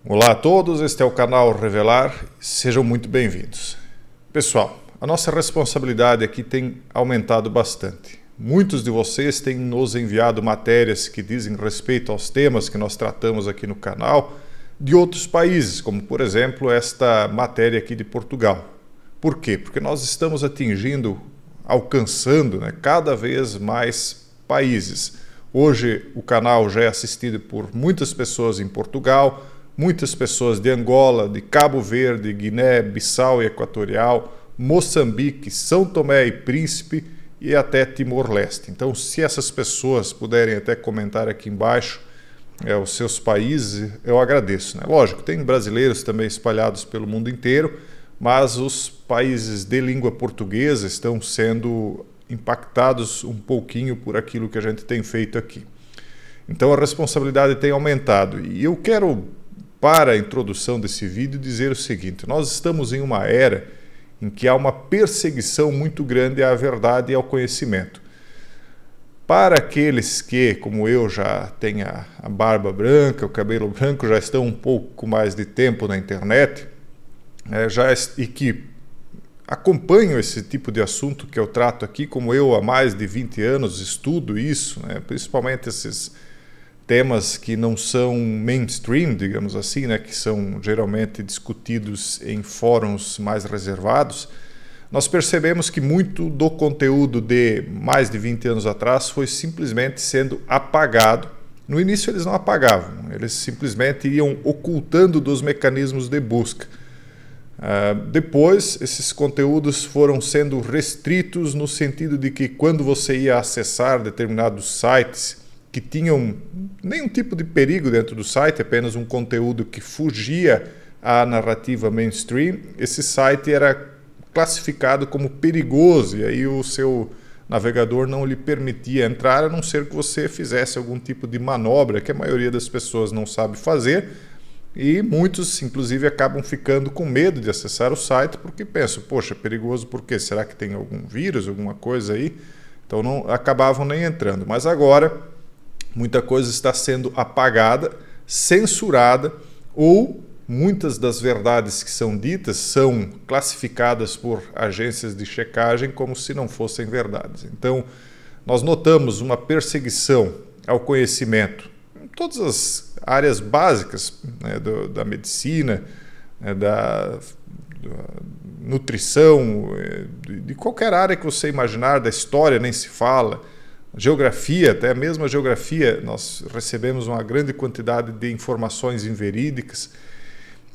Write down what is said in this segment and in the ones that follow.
Olá a todos, este é o canal Revelar, sejam muito bem-vindos. Pessoal, a nossa responsabilidade aqui tem aumentado bastante. Muitos de vocês têm nos enviado matérias que dizem respeito aos temas que nós tratamos aqui no canal de outros países, como por exemplo esta matéria aqui de Portugal. Por quê? Porque nós estamos alcançando cada vez mais países. Hoje o canal já é assistido por muitas pessoas em Portugal, muitas pessoas de Angola, de Cabo Verde, Guiné, Bissau e Equatorial, Moçambique, São Tomé e Príncipe e até Timor-Leste. Então, se essas pessoas puderem até comentar aqui embaixo os seus países, eu agradeço. Lógico, tem brasileiros também espalhados pelo mundo inteiro, mas os países de língua portuguesa estão sendo impactados um pouquinho por aquilo que a gente tem feito aqui. Então, a responsabilidade tem aumentado. E eu quero, para a introdução desse vídeo, dizer o seguinte: nós estamos em uma era em que há uma perseguição muito grande à verdade e ao conhecimento. Para aqueles que, como eu, já têm a barba branca, o cabelo branco, já estão um pouco mais de tempo na internet, e que acompanham esse tipo de assunto que eu trato aqui, como eu há mais de 20 anos estudo isso, principalmente esses temas que não são mainstream, digamos assim, que são geralmente discutidos em fóruns mais reservados, nós percebemos que muito do conteúdo de mais de 20 anos atrás foi simplesmente sendo apagado. No início eles não apagavam, eles simplesmente iam ocultando dos mecanismos de busca. Depois, esses conteúdos foram sendo restritos no sentido de que quando você ia acessar determinados sites que tinham nenhum tipo de perigo dentro do site, apenas um conteúdo que fugia à narrativa mainstream, esse site era classificado como perigoso e aí o seu navegador não lhe permitia entrar, a não ser que você fizesse algum tipo de manobra que a maioria das pessoas não sabe fazer, e muitos inclusive acabam ficando com medo de acessar o site porque pensam, poxa, é perigoso por quê? Será que tem algum vírus, alguma coisa aí? Então não acabavam nem entrando, mas agora muita coisa está sendo apagada, censurada, ou muitas das verdades que são ditas são classificadas por agências de checagem como se não fossem verdades. Então, nós notamos uma perseguição ao conhecimento em todas as áreas básicas da medicina, da nutrição, de qualquer área que você imaginar, da história nem se fala, geografia, até mesmo a geografia, nós recebemos uma grande quantidade de informações inverídicas.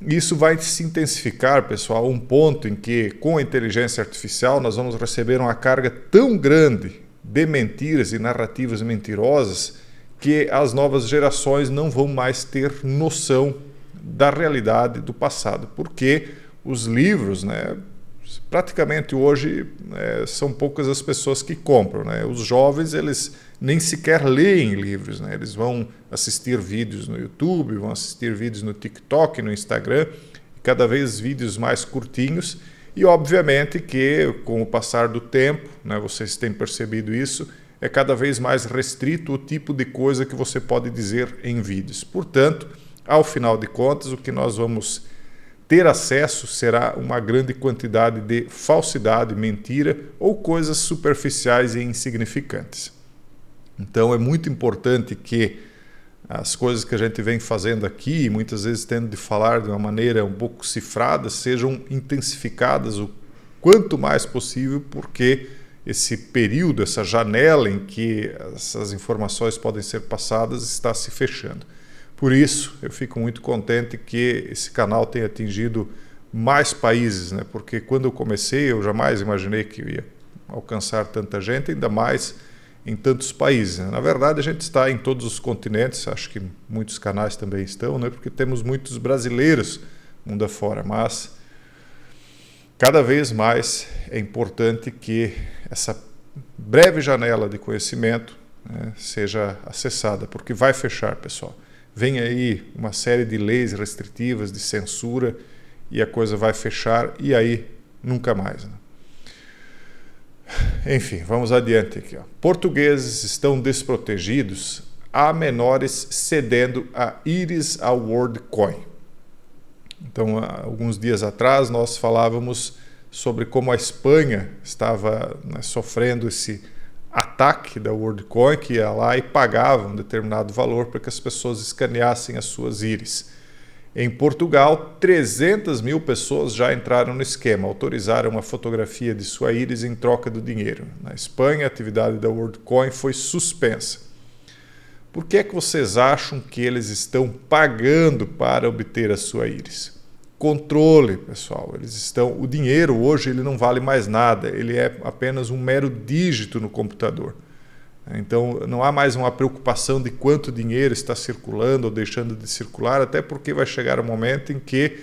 Isso vai se intensificar, pessoal, a um ponto em que, com a inteligência artificial, nós vamos receber uma carga tão grande de mentiras e narrativas mentirosas que as novas gerações não vão mais ter noção da realidade do passado, porque os livros, praticamente hoje são poucas as pessoas que compram. Os jovens, eles nem sequer leem livros. Eles vão assistir vídeos no YouTube, vão assistir vídeos no TikTok, no Instagram, cada vez vídeos mais curtinhos. E obviamente que com o passar do tempo, vocês têm percebido isso, é cada vez mais restrito o tipo de coisa que você pode dizer em vídeos. Portanto, ao final de contas, o que nós vamos ter acesso será uma grande quantidade de falsidade, mentira ou coisas superficiais e insignificantes. Então é muito importante que as coisas que a gente vem fazendo aqui, muitas vezes tendo de falar de uma maneira um pouco cifrada, sejam intensificadas o quanto mais possível, porque esse período, essa janela em que essas informações podem ser passadas está se fechando. Por isso, eu fico muito contente que esse canal tenha atingido mais países, porque quando eu comecei, eu jamais imaginei que eu ia alcançar tanta gente, ainda mais em tantos países. Na verdade, a gente está em todos os continentes, acho que muitos canais também estão, porque temos muitos brasileiros mundo afora, mas cada vez mais é importante que essa breve janela de conhecimento seja acessada, porque vai fechar, pessoal. Vem aí uma série de leis restritivas, de censura, e a coisa vai fechar, e aí nunca mais. Enfim, vamos adiante aqui. Portugueses estão desprotegidos, há menores cedendo a íris ao WorldCoin. Então, alguns dias atrás, nós falávamos sobre como a Espanha estava, né, sofrendo esse ataque da WorldCoin, que ia lá e pagava um determinado valor para que as pessoas escaneassem as suas íris. Em Portugal, 300 mil pessoas já entraram no esquema, autorizaram uma fotografia de sua íris em troca do dinheiro. Na Espanha, a atividade da WorldCoin foi suspensa. Por que é que vocês acham que eles estão pagando para obter a sua íris? Controle, pessoal. O dinheiro hoje ele não vale mais nada, ele é apenas um mero dígito no computador. Então não há mais uma preocupação de quanto dinheiro está circulando ou deixando de circular, até porque vai chegar um momento em que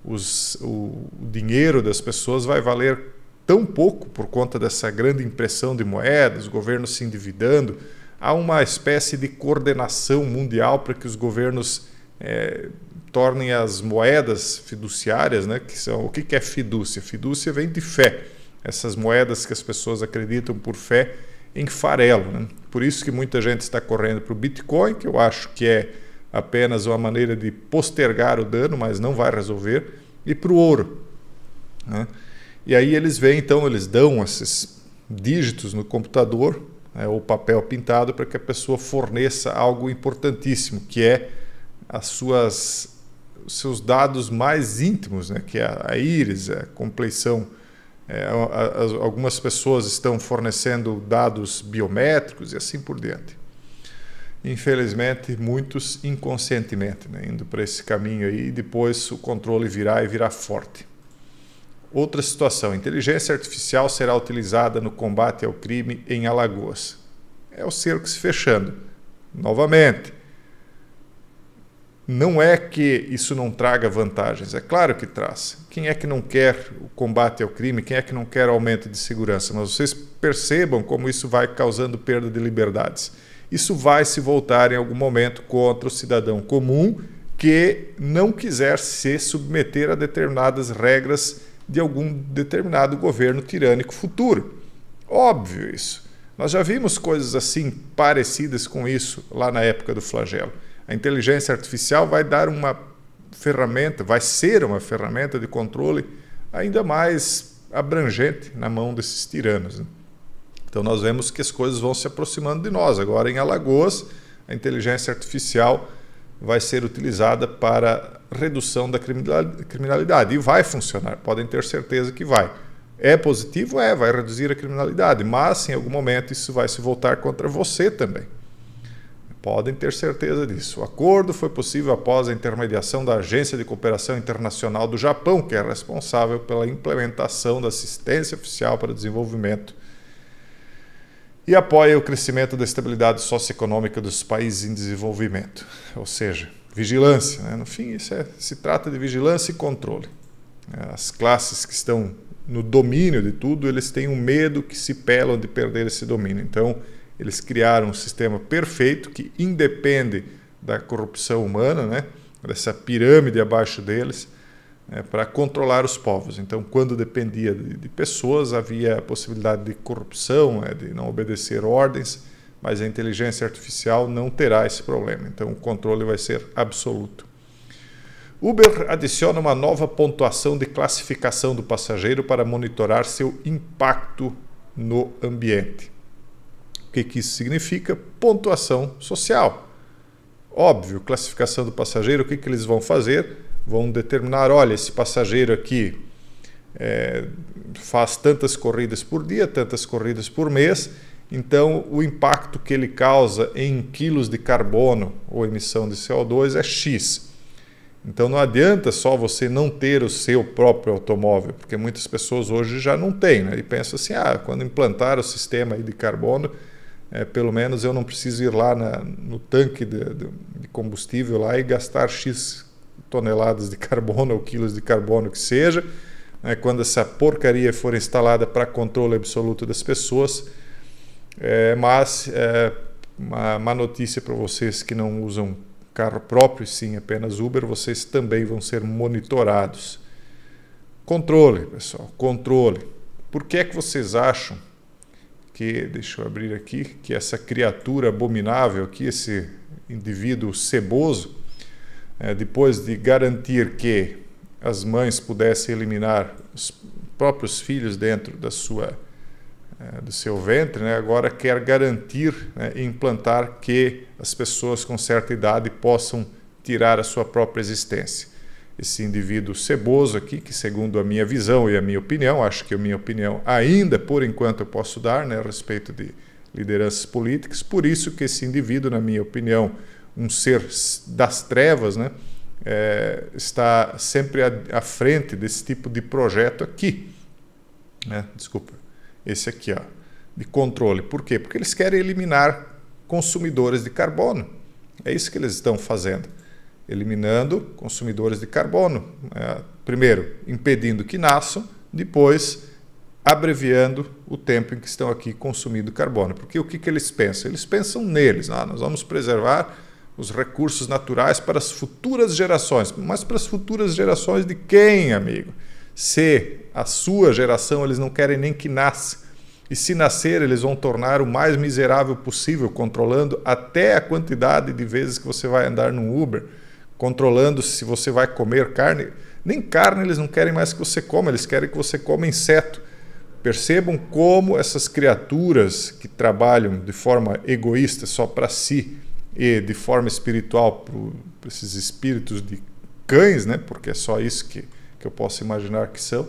o dinheiro das pessoas vai valer tão pouco por conta dessa grande impressão de moedas, o governo se endividando. Há uma espécie de coordenação mundial para que os governos tornem as moedas fiduciárias, né, que são, o que é fidúcia? Fidúcia vem de fé, essas moedas que as pessoas acreditam por fé em farelo, né? Por isso que muita gente está correndo para o Bitcoin, que eu acho que é apenas uma maneira de postergar o dano, mas não vai resolver, e para o ouro, né? E aí eles vêm, então, eles dão esses dígitos no computador, né, ou papel pintado, para que a pessoa forneça algo importantíssimo, que é os seus dados mais íntimos, né, que é a íris, a compleição. Algumas pessoas estão fornecendo dados biométricos e assim por diante. Infelizmente, muitos inconscientemente, né, indo para esse caminho aí, e depois o controle virá forte. Outra situação, inteligência artificial será utilizada no combate ao crime em Alagoas. É o cerco se fechando. Novamente, não é que isso não traga vantagens, é claro que traz. Quem é que não quer o combate ao crime? Quem é que não quer aumento de segurança? Mas vocês percebam como isso vai causando perda de liberdades. Isso vai se voltar em algum momento contra o cidadão comum que não quiser se submeter a determinadas regras de algum determinado governo tirânico futuro. Óbvio isso. Nós já vimos coisas assim parecidas com isso lá na época do flagelo. A inteligência artificial vai dar uma ferramenta, vai ser uma ferramenta de controle ainda mais abrangente na mão desses tiranos, né? Então nós vemos que as coisas vão se aproximando de nós. Agora em Alagoas, a inteligência artificial vai ser utilizada para redução da criminalidade e vai funcionar, podem ter certeza que vai. É positivo? Vai reduzir a criminalidade, mas em algum momento isso vai se voltar contra você também. Podem ter certeza disso. O acordo foi possível após a intermediação da Agência de Cooperação Internacional do Japão, que é responsável pela implementação da assistência oficial para o desenvolvimento e apoia o crescimento da estabilidade socioeconômica dos países em desenvolvimento. Ou seja, vigilância, né? No fim, se trata de vigilância e controle. As classes que estão no domínio de tudo, eles têm um medo que se pelam de perder esse domínio. Então, eles criaram um sistema perfeito que independe da corrupção humana, né? Dessa pirâmide abaixo deles, para controlar os povos. Então, quando dependia de pessoas, havia a possibilidade de corrupção, de não obedecer ordens, mas a inteligência artificial não terá esse problema. Então, o controle vai ser absoluto. Uber adiciona uma nova pontuação de classificação do passageiro para monitorar seu impacto no ambiente. O que isso significa? Pontuação social. Óbvio, classificação do passageiro, o que eles vão fazer? Vão determinar, olha, esse passageiro aqui faz tantas corridas por dia, tantas corridas por mês, então o impacto que ele causa em quilos de carbono ou emissão de CO2 é X. Então não adianta só você não ter o seu próprio automóvel, porque muitas pessoas hoje já não têm, né? E pensam assim, quando implantar o sistema aí de carbono, pelo menos eu não preciso ir lá no tanque de combustível lá e gastar X toneladas de carbono ou quilos de carbono que seja, né? Quando essa porcaria for instalada para controle absoluto das pessoas. Mas uma má notícia para vocês que não usam carro próprio, sim, apenas Uber, vocês também vão ser monitorados. Controle, pessoal, controle. Por que é que vocês acham que, deixa eu abrir aqui, que essa criatura abominável aqui, esse indivíduo ceboso, depois de garantir que as mães pudessem eliminar os próprios filhos dentro do seu ventre, né, agora quer garantir, né, e implantar que as pessoas com certa idade possam tirar a sua própria existência. Esse indivíduo ceboso aqui, que segundo a minha visão e a minha opinião, acho que a minha opinião ainda por enquanto eu posso dar, né, a respeito de lideranças políticas, por isso que esse indivíduo, na minha opinião, um ser das trevas, né, está sempre à frente desse tipo de projeto aqui, né, desculpa, esse aqui, ó, de controle. Por quê? Porque eles querem eliminar consumidores de carbono. É isso que eles estão fazendo, eliminando consumidores de carbono. Primeiro, impedindo que nasçam, depois abreviando o tempo em que estão aqui consumindo carbono. Porque o que eles pensam? Eles pensam neles. Nós vamos preservar os recursos naturais para as futuras gerações. Mas para as futuras gerações de quem, amigo? Se a sua geração eles não querem nem que nasça. E se nascer, eles vão tornar o mais miserável possível, controlando até a quantidade de vezes que você vai andar no Uber, controlando se você vai comer carne. Nem carne eles não querem mais que você coma, eles querem que você coma inseto. Percebam como essas criaturas que trabalham de forma egoísta só para si e de forma espiritual para esses espíritos de cães, né? Porque é só isso que eu posso imaginar que são,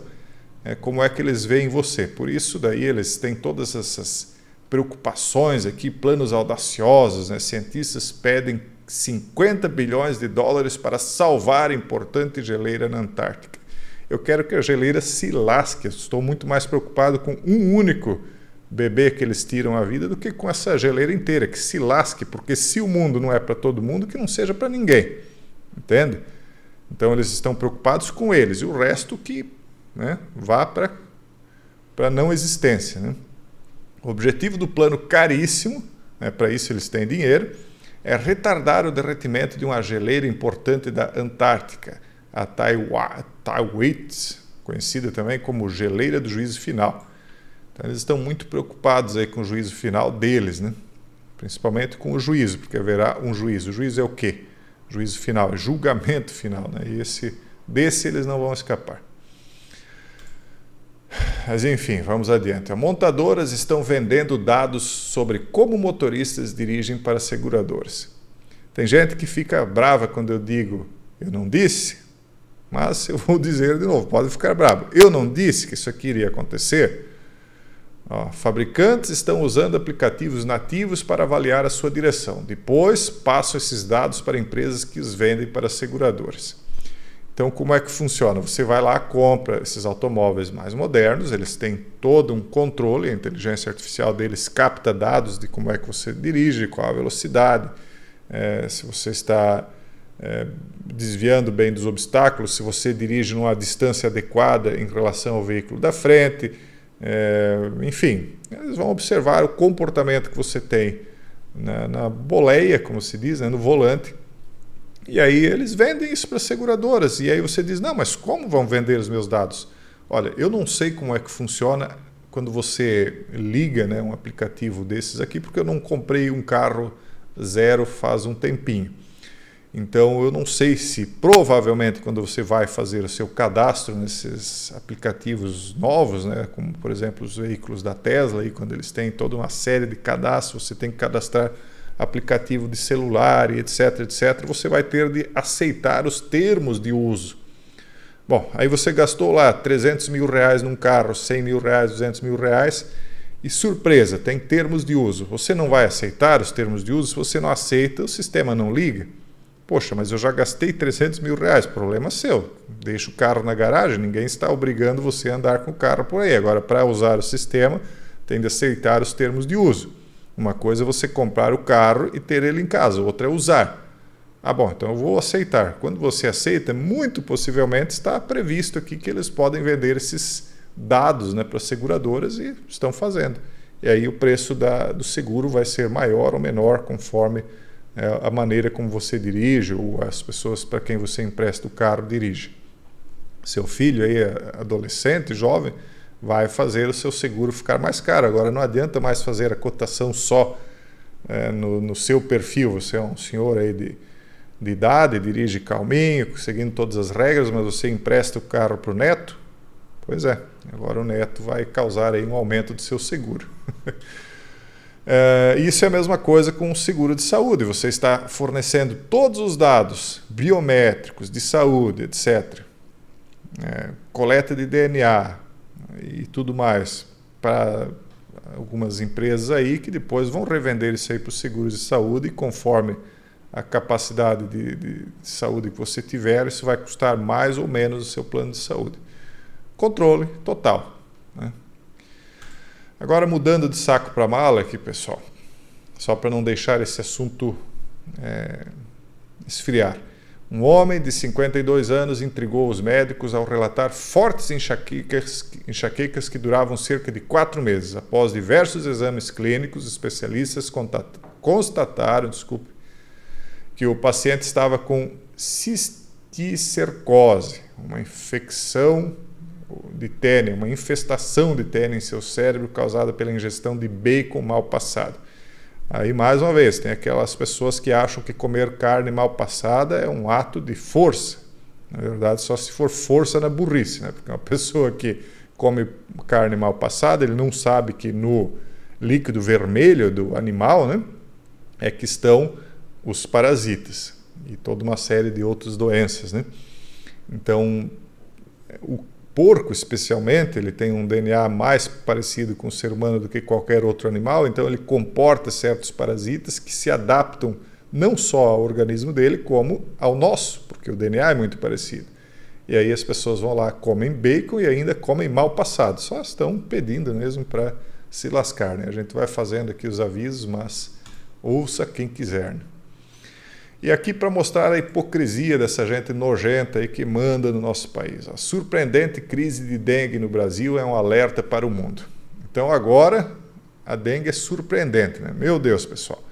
como é que eles veem você. Por isso daí eles têm todas essas preocupações aqui, planos audaciosos, né? Cientistas pedem 50 bilhões de dólares para salvar a importante geleira na Antártica. Eu quero que a geleira se lasque. Eu estou muito mais preocupado com um único bebê que eles tiram a vida do que com essa geleira inteira, que se lasque, porque se o mundo não é para todo mundo, que não seja para ninguém. Entende? Então eles estão preocupados com eles e o resto que, né, vá para a não existência, né? O objetivo do plano caríssimo, né, para isso eles têm dinheiro, é retardar o derretimento de uma geleira importante da Antártica, a Taiwit, conhecida também como geleira do juízo final. Então eles estão muito preocupados aí com o juízo final deles, né? Principalmente com o juízo, porque haverá um juízo. O juízo é o quê? Juízo final, é julgamento final, né? E desse eles não vão escapar. Mas enfim, vamos adiante. As montadoras estão vendendo dados sobre como motoristas dirigem para seguradoras. Tem gente que fica brava quando eu digo eu não disse, mas eu vou dizer de novo, pode ficar bravo. Eu não disse que isso aqui iria acontecer. Fabricantes estão usando aplicativos nativos para avaliar a sua direção. Depois passam esses dados para empresas que os vendem para seguradoras. Então, como é que funciona? Você vai lá, compra esses automóveis mais modernos, eles têm todo um controle, a inteligência artificial deles capta dados de como é que você dirige, qual a velocidade, se você está desviando bem dos obstáculos, se você dirige numa distância adequada em relação ao veículo da frente, enfim, eles vão observar o comportamento que você tem na boleia, como se diz, né, no volante. E aí eles vendem isso para seguradoras. E aí você diz, não, mas como vão vender os meus dados? Olha, eu não sei como é que funciona quando você liga, né, um aplicativo desses aqui, porque eu não comprei um carro zero faz um tempinho. Então eu não sei se provavelmente quando você vai fazer o seu cadastro nesses aplicativos novos, né, como por exemplo os veículos da Tesla, aí, quando eles têm toda uma série de cadastros, você tem que cadastrar aplicativo de celular e etc, etc, você vai ter de aceitar os termos de uso. Bom, aí você gastou lá 300 mil reais num carro, 100 mil reais, 200 mil reais e surpresa, tem termos de uso. Você não vai aceitar os termos de uso, se você não aceita, o sistema não liga. Poxa, mas eu já gastei 300 mil reais, problema seu. Deixa o carro na garagem, ninguém está obrigando você a andar com o carro por aí. Agora, para usar o sistema, tem de aceitar os termos de uso. Uma coisa é você comprar o carro e ter ele em casa, outra é usar. Ah, bom, então eu vou aceitar. Quando você aceita, muito possivelmente está previsto aqui que eles podem vender esses dados, né, para as seguradoras e estão fazendo. E aí o preço do seguro vai ser maior ou menor conforme a maneira como você dirige ou as pessoas para quem você empresta o carro dirige. Seu filho aí, adolescente, jovem, vai fazer o seu seguro ficar mais caro. Agora não adianta mais fazer a cotação só no seu perfil. Você é um senhor aí de de idade, dirige calminho, seguindo todas as regras, mas você empresta o carro para o neto, pois é, agora o neto vai causar aí um aumento do seu seguro. Isso é a mesma coisa com o seguro de saúde. Você está fornecendo todos os dados biométricos de saúde, etc., coleta de DNA e tudo mais para algumas empresas aí que depois vão revender isso aí para os seguros de saúde, e conforme a capacidade de saúde que você tiver, isso vai custar mais ou menos o seu plano de saúde. Controle total, né? Agora, mudando de saco para mala aqui, pessoal, só para não deixar esse assunto esfriar. Um homem de 52 anos intrigou os médicos ao relatar fortes enxaquecas que duravam cerca de 4 meses. Após diversos exames clínicos, especialistas constataram, que o paciente estava com cisticercose, uma infecção de tênia, uma infestação de tênia em seu cérebro causada pela ingestão de bacon mal passado. Aí, mais uma vez, tem aquelas pessoas que acham que comer carne mal passada é um ato de força. Na verdade, só se for força na burrice, né? Porque uma pessoa que come carne mal passada, ele não sabe que no líquido vermelho do animal, né, é que estão os parasitas e toda uma série de outras doenças, né? Então, o porco, especialmente, ele tem um DNA mais parecido com o ser humano do que qualquer outro animal, então ele comporta certos parasitas que se adaptam não só ao organismo dele, como ao nosso, porque o DNA é muito parecido. E aí as pessoas vão lá, comem bacon e ainda comem mal passado, só estão pedindo mesmo para se lascar, né? A gente vai fazendo aqui os avisos, mas ouça quem quiser, né? E aqui para mostrar a hipocrisia dessa gente nojenta aí que manda no nosso país. A surpreendente crise de dengue no Brasil é um alerta para o mundo. Então agora a dengue é surpreendente, né? Meu Deus, pessoal.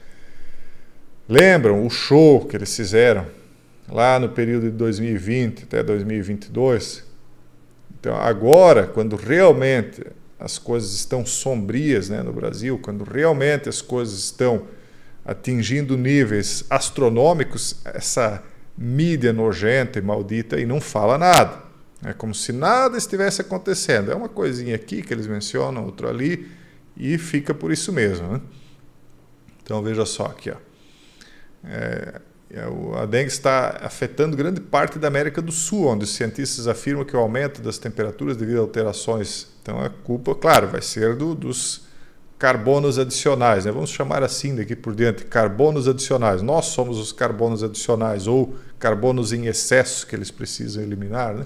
Lembram o show que eles fizeram lá no período de 2020 até 2022? Então agora, quando realmente as coisas estão sombrias, né, no Brasil, quando realmente as coisas estão atingindo níveis astronômicos, essa mídia nojenta e maldita e não fala nada. É como se nada estivesse acontecendo. É uma coisinha aqui que eles mencionam, outra ali, e fica por isso mesmo, né? Então veja só aqui, ó. A dengue está afetando grande parte da América do Sul, onde os cientistas afirmam que o aumento das temperaturas devido a alterações, então a culpa, claro, vai ser dos carbonos adicionais, né? Vamos chamar assim daqui por diante, carbonos adicionais. Nós somos os carbonos adicionais, ou carbonos em excesso que eles precisam eliminar, né?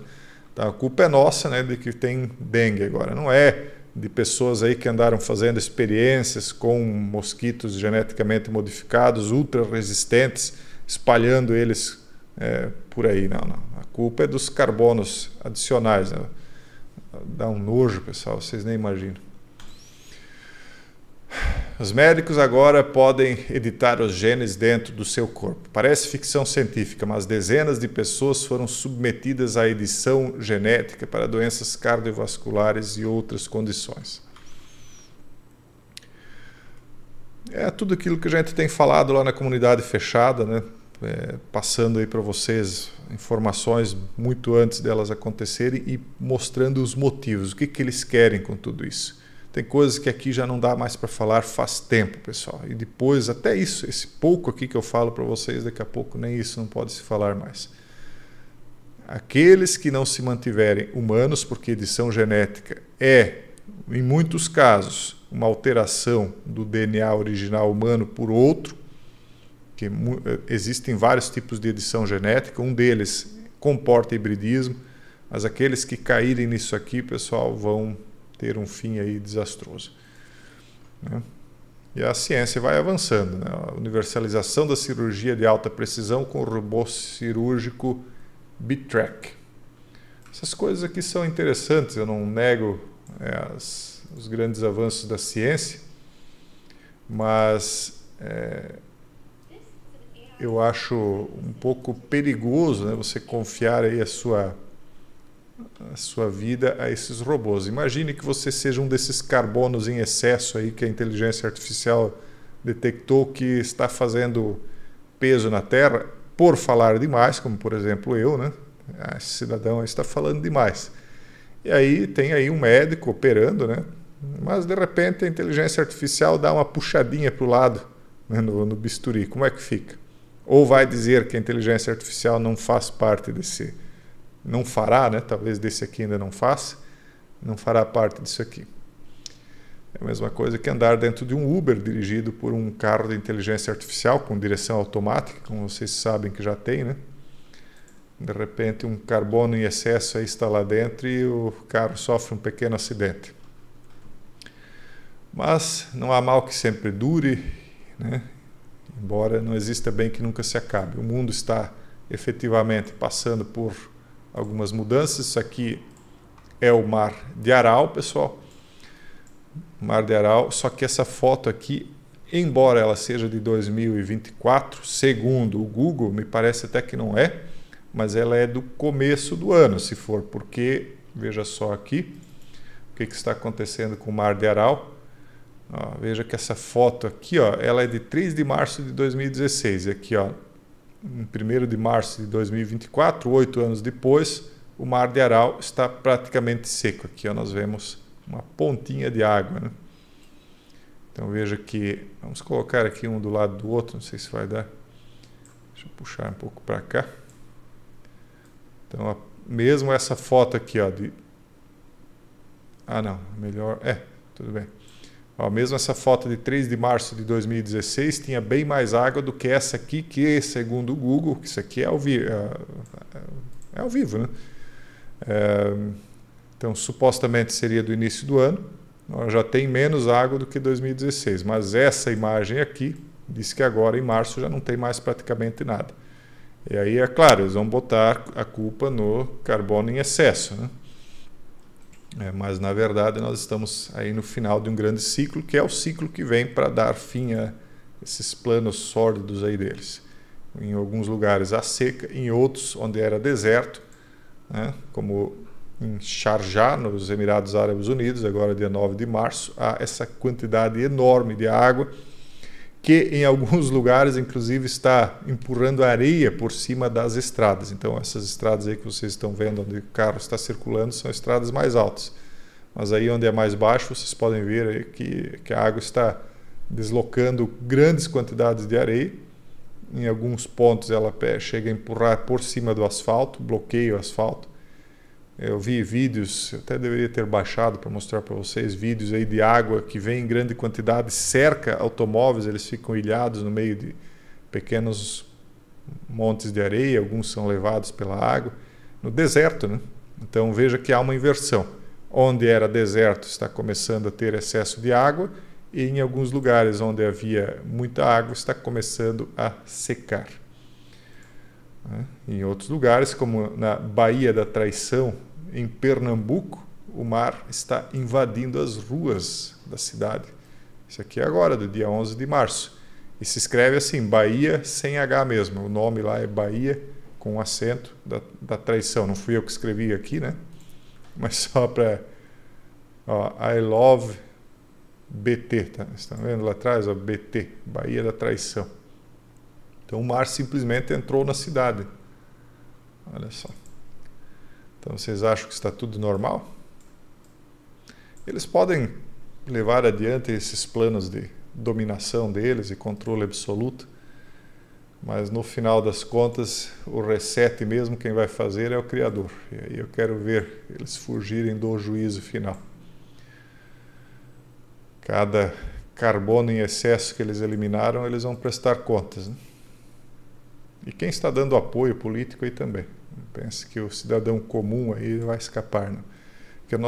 Então a culpa é nossa, né, de que tem dengue agora. Não é de pessoas aí que andaram fazendo experiências com mosquitos geneticamente modificados, ultra resistentes, espalhando eles por aí. Não. A culpa é dos carbonos adicionais, né? Dá um nojo, pessoal, vocês nem imaginam. Os médicos agora podem editar os genes dentro do seu corpo. Parece ficção científica, mas dezenas de pessoas foram submetidas à edição genética para doenças cardiovasculares e outras condições. É tudo aquilo que a gente tem falado lá na comunidade fechada, né? Passando aí para vocês informações muito antes delas acontecerem e mostrando os motivos, o que eles querem com tudo isso. Tem coisas que aqui já não dá mais para falar faz tempo, pessoal. E depois, até isso, esse pouco aqui que eu falo para vocês, daqui a pouco nem isso não pode se falar mais. Aqueles que não se mantiverem humanos, porque edição genética é, em muitos casos, uma alteração do DNA original humano por outro, que existem vários tipos de edição genética, um deles comporta hibridismo, mas aqueles que caírem nisso aqui, pessoal, vão ter um fim aí desastroso, né? E a ciência vai avançando, né? A universalização da cirurgia de alta precisão com o robô cirúrgico BTRAC. Essas coisas aqui são interessantes, eu não nego os grandes avanços da ciência, mas eu acho um pouco perigoso, né, você confiar aí a sua vida a esses robôs. Imagine que você seja um desses carbonos em excesso aí que a inteligência artificial detectou que está fazendo peso na Terra. por falar demais, como por exemplo eu, né? Esse cidadão aí está falando demais. E aí tem aí um médico operando, né? Mas de repente a inteligência artificial dá uma puxadinha para o lado, né, no bisturi. Como é que fica? Ou vai dizer que a inteligência artificial não faz parte desse, não fará, né? Talvez desse aqui ainda não faça, não fará parte disso aqui. É a mesma coisa que andar dentro de um Uber dirigido por um carro de inteligência artificial com direção automática, como vocês sabem que já tem, né? De repente um carbono em excesso aí está lá dentro e o carro sofre um pequeno acidente. Mas não há mal que sempre dure, né? Embora não exista bem que nunca se acabe. O mundo está efetivamente passando por algumas mudanças. Isso aqui é o Mar de Aral, pessoal. Mar de Aral, só que essa foto aqui, embora ela seja de 2024, segundo o Google, me parece até que não é, mas ela é do começo do ano, se for, porque, veja só aqui, o que está acontecendo com o Mar de Aral. Ó, veja que essa foto aqui, ó, ela é de 3 de março de 2016, e aqui, ó, em 1º de março de 2024, 8 anos depois, o Mar de Aral está praticamente seco. Aqui ó, nós vemos uma pontinha de água, né? Então veja que, vamos colocar aqui um do lado do outro, não sei se vai dar. Deixa eu puxar um pouco para cá. Então, ó, mesmo essa foto aqui, ó, de... Ah, não, melhor... tudo bem. Ó, mesmo essa foto de 3 de março de 2016 tinha bem mais água do que essa aqui, que segundo o Google, que isso aqui é ao vivo, é ao vivo, né? Então, supostamente seria do início do ano, já tem menos água do que 2016, mas essa imagem aqui diz que agora em março já não tem mais praticamente nada. E aí, é claro, eles vão botar a culpa no carbono em excesso, né? Mas na verdade nós estamos aí no final de um grande ciclo, que é o ciclo que vem para dar fim a esses planos sórdidos aí deles. Em alguns lugares a seca, em outros onde era deserto, né, como em Sharjah, nos Emirados Árabes Unidos, agora dia 9 de março, há essa quantidade enorme de água que em alguns lugares inclusive está empurrando areia por cima das estradas. Então essas estradas aí que vocês estão vendo onde o carro está circulando são estradas mais altas. Mas aí onde é mais baixo vocês podem ver aí que a água está deslocando grandes quantidades de areia. Em alguns pontos ela chega a empurrar por cima do asfalto, bloqueia o asfalto. Eu vi vídeos, eu até deveria ter baixado para mostrar para vocês, vídeos aí de água que vem em grande quantidade, cerca automóveis, eles ficam ilhados no meio de pequenos montes de areia, alguns são levados pela água, no deserto, né? Então veja que há uma inversão. Onde era deserto está começando a ter excesso de água e em alguns lugares onde havia muita água está começando a secar. Em outros lugares, como na Baía da Traição, em Pernambuco, o mar está invadindo as ruas da cidade. Isso aqui é agora, do dia 11 de março. E se escreve assim, Baía sem H mesmo. O nome lá é Baía com acento da Traição. Não fui eu que escrevi aqui, né? Mas só para... I love BT. Tá? Estão vendo lá atrás? Ó, BT, Baía da Traição. Então o mar simplesmente entrou na cidade. Olha só. Então vocês acham que está tudo normal? Eles podem levar adiante esses planos de dominação deles e controle absoluto, mas no final das contas o reset mesmo quem vai fazer é o Criador. E aí eu quero ver eles fugirem do juízo final. Cada carbono em excesso que eles eliminaram, eles vão prestar contas, né? E quem está dando apoio político aí também. Pense que o cidadão comum aí vai escapar, né?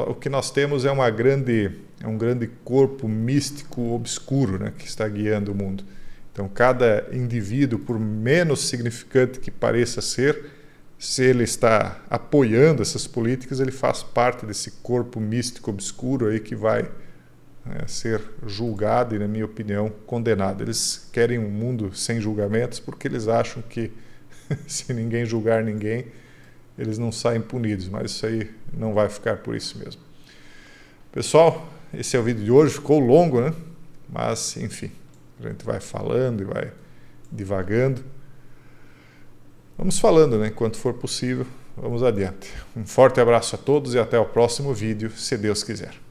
O que nós temos é um grande corpo místico obscuro, né, que está guiando o mundo. Então, cada indivíduo, por menos significante que pareça ser, se ele está apoiando essas políticas, ele faz parte desse corpo místico obscuro aí que vai ser julgado e, na minha opinião, condenado. Eles querem um mundo sem julgamentos porque eles acham que se ninguém julgar ninguém, eles não saem punidos, mas isso aí não vai ficar por isso mesmo. Pessoal, esse é o vídeo de hoje, ficou longo, né? Mas, enfim, a gente vai falando e vai divagando. vamos falando, né? Enquanto for possível, vamos adiante. Um forte abraço a todos e até o próximo vídeo, se Deus quiser.